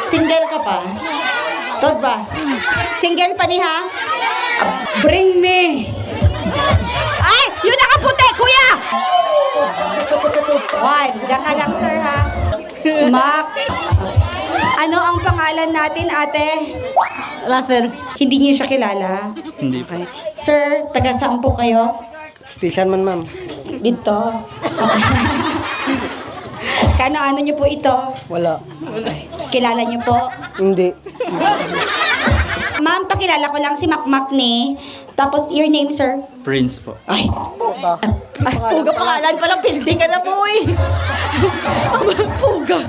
Single ka pa? Tod ba? Single pa ni ha? Bring me. Ay! Yun nakaputi, kuya! One. Diyan ka lang, sir, ha? Mac. Ano ang pangalan natin, ate? Russell. Hindi niyo siya kilala? Hindi. Okay. Sir, taga saan po kayo? Pisan man, ma'am. Dito. Kano-ano niyo po ito? Wala. Kilala niyo po? Hindi. Ma'am, pakilala ko lang si Makmak ni. Tapos, your name, sir? Prince po. Ay, puga pangalan palang building ka na po eh. Puga.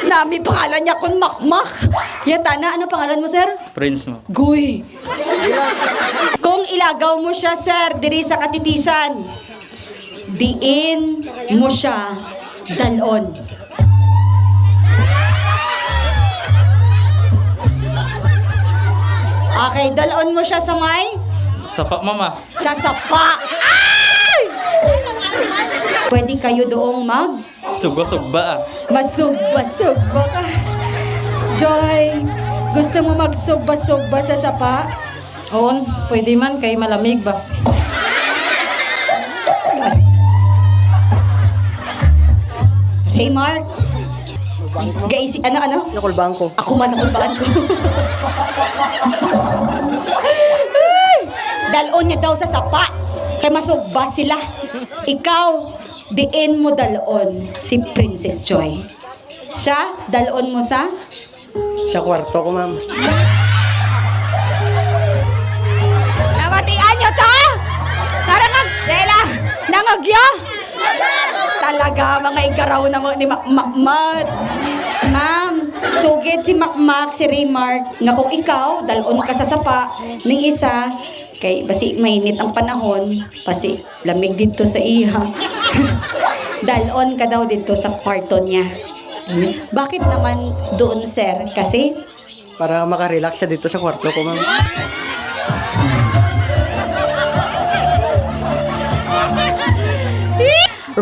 Nami pangalan niya kung Makmak. Yata na, ano pangalan mo, sir? Prince mo. Guy. Kung ilagaw mo siya, sir, diri sa katitisan, diin mo siya dalon. Okay, dalon mo siya sa may? Sapa, mama. Sa sapa. Ay! Pwede kayo doong Sugba-sugba ah. masugba-sugba ka. Joy, gusto mo magsugba-sugba sa sapa? Oo, pwede man kay malamig ba? Hey, Mark. Guys, ano? Nakul bangko. Ako man ako baan ko. Ay! Dalon niya daw sa sapa. Kaya masugba sila. Ikaw, diin mo dalon si Princess Joy. Siya, dalon mo sa? Sa kwarto ko, ma'am. Namatian niyo to? Narangag, Dela, nangagya. Talaga, mga igaraw na ni Makmak. Ma'am, sugid si Makmak, si Raymark, nga kung ikaw, dalon ka sa sapa, ning isa, kay basi mainit ang panahon, basi lamig dito sa iya. Dalon ka daw dito sa kwarto niya. Bakit naman doon, sir? Kasi, Para makarelax siya dito sa kwarto ko, ma'am.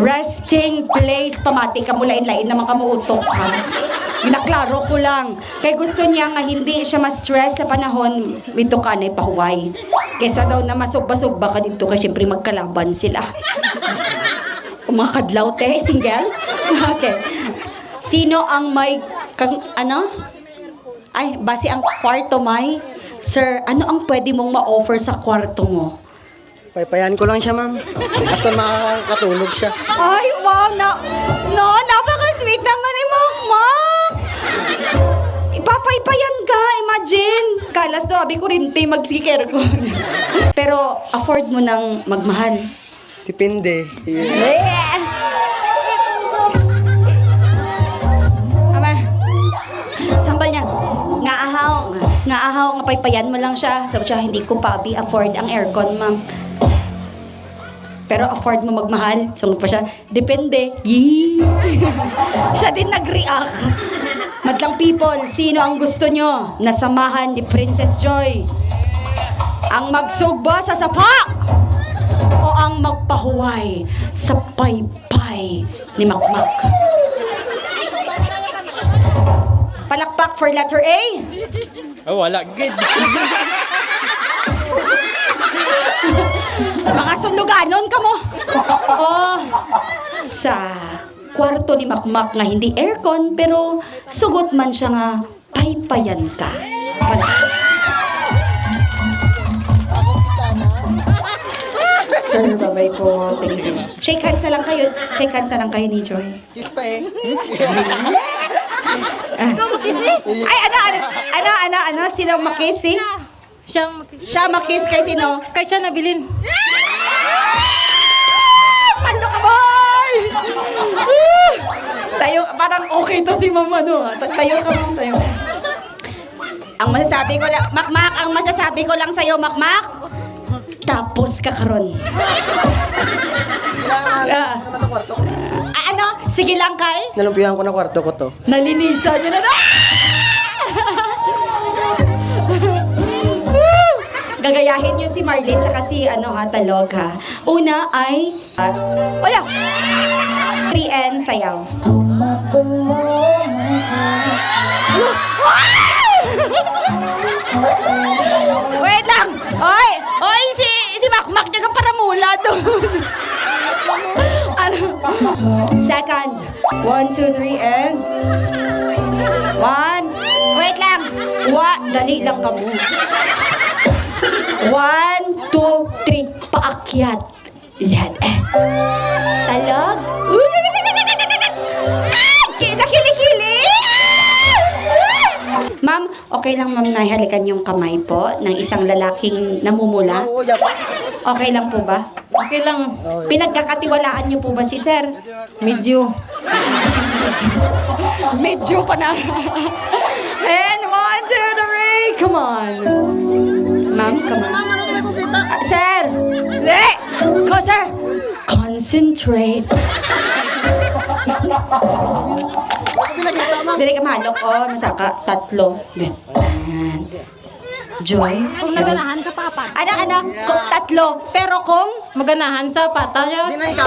resting place, pamati ka mo, lain-lain naman ka mo utok ha. Ginaklaro ko lang. Kaya gusto niya nga hindi siya ma-stress sa panahon, ito ka na ipahuway. Kesa daw na masugba-sugba ka dito, kasi syempre magkalaban sila. Mga kadlaw te, single? Okay. Sino ang may, ano? Ay, base ang kwarto may? Sir, ano ang pwede mong ma-offer sa kwarto mo? Paypayan ko lang siya, ma'am. Basta makakatulog siya. Ay, wow! Napaka-sweet naman ni Makmak! Ipapaypayan ka, imagine! Kalas to, abi ko rin, mag-skincare ko. Pero, afford mo nang magmahal. Depende. Ama, sambal niya. Nga ahaw, nga paypayan mo lang siya. Sabi siya, hindi ko pa afford ang aircon, ma'am. Pero afford mo magmahal. Sunod pa siya, depende. Yee! Siya din nag-react. Madlang people, sino ang gusto nyo na samahan ni Princess Joy? Ang magsugba sa sapa? O ang magpahuway sa paypay ni Makmak? Palakpak for letter A. Oh, wala. Good. Mga sunuganon ka mo. Oh, sa kwarto ni Makmak nga hindi aircon, pero sugot man siya nga paypayan ka. Sir, babay po. Sige. Shake hands na lang kayo. Shake hands na lang kayo ni Joy. Kiss pa eh. Ay, ano? Sino makiss eh? Siya makiss kay sino? Kay siya nabilin. Ano ka, boy? Tayo, parang okay to si mama, no? Tayo ka, ma'am, tayo. Ang masasabi ko lang, Makmak, ang masasabi ko lang sa'yo, Makmak, tapos ka karon. Ano? Sige lang, kay? Nalumpihan ko na kwarto ko to. Nalinisan niyo na. Gagayahin niyo si Marlene tsaka si Talog ha. Una ay wala. 3N sayaw. Second. 1, 2, 3, and... 1. Wait lang. Dali lang ka mo. 1, 2, 3. Paakyat. Yan. Talog. Sa kilikili. Ma'am, okay lang ma'am na halikan yung kamay po ng isang lalaking namumula? Oo, yap. Okay lang po ba? Okay lang. Pinagkakatiwalaan niyo po ba si sir? Medyo. Medyo pa na. And 1, 2, 3. Come on. Ma'am, come on. Sir! Le! Go, sir! Concentrate. Dili ka mahalok, oh. Masaka. 3. Yan. Joy. Kung naganahan ka pa, apat. Anak, 3. Pero kung... Maganahan sa pata niya. Di na ikaw.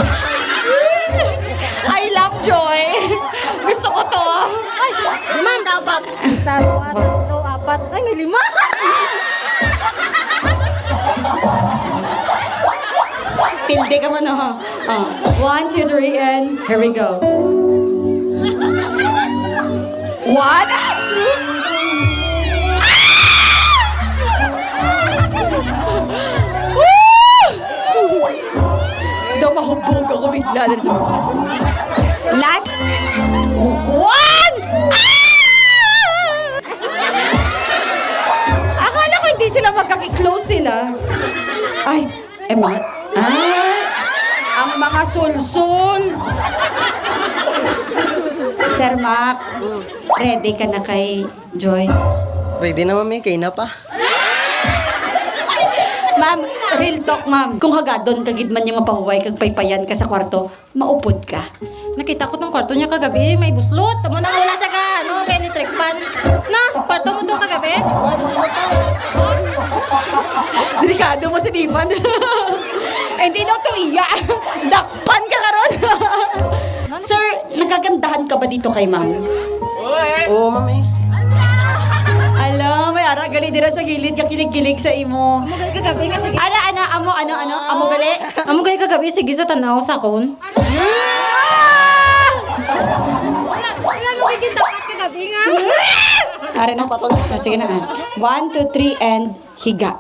I love Joy. Gusto ko to. Ay, ma'am, dapat. Isa, 2, 3, 4. Ay, may 5. Pilde ka man, oh. 1, 2, 3, and here we go. 1. Daw mahubog ako bigla na sa last 1! Akala ko hindi sila magkaki-close sila. Ay, mga... ang mga sulsul. Sir Mac, ready ka na kay Joy? Ready na, mami. Kay na pa. Ma'am, real talk, ma'am. Kung hagadon kagid man yung mapahuway kag paypayan ka sa kwarto, maupod ka. Nakita ko tong kwarto niya kagabi, may buslot. Tamo na wala sa kay electric fan. Na, kwarto mo tong kagabi? Delikado mo si Diman. Ay, hindi daw to iya. Dakpan ka karon. Sir, nagagandahan ka ba dito kay ma'am? Oo, mami. Alam, may ara gali dira sa gilid ka kilig-kilig sa imo. Amugay kagabi nga sige. Amo gali. Amugay kagabi sige sa tanaw sa kon. Wala mo kay dapat kagabi nga. Ara na. Sige na. 1, 2, 3, and higa.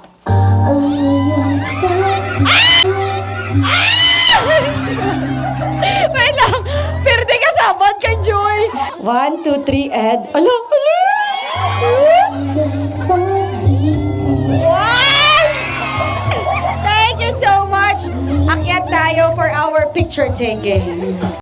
Wait lang. Perde ka sabad kay Joy. 1, 2, 3, and... Ala! What? Thank you so much. Akyat tayo for our picture taking.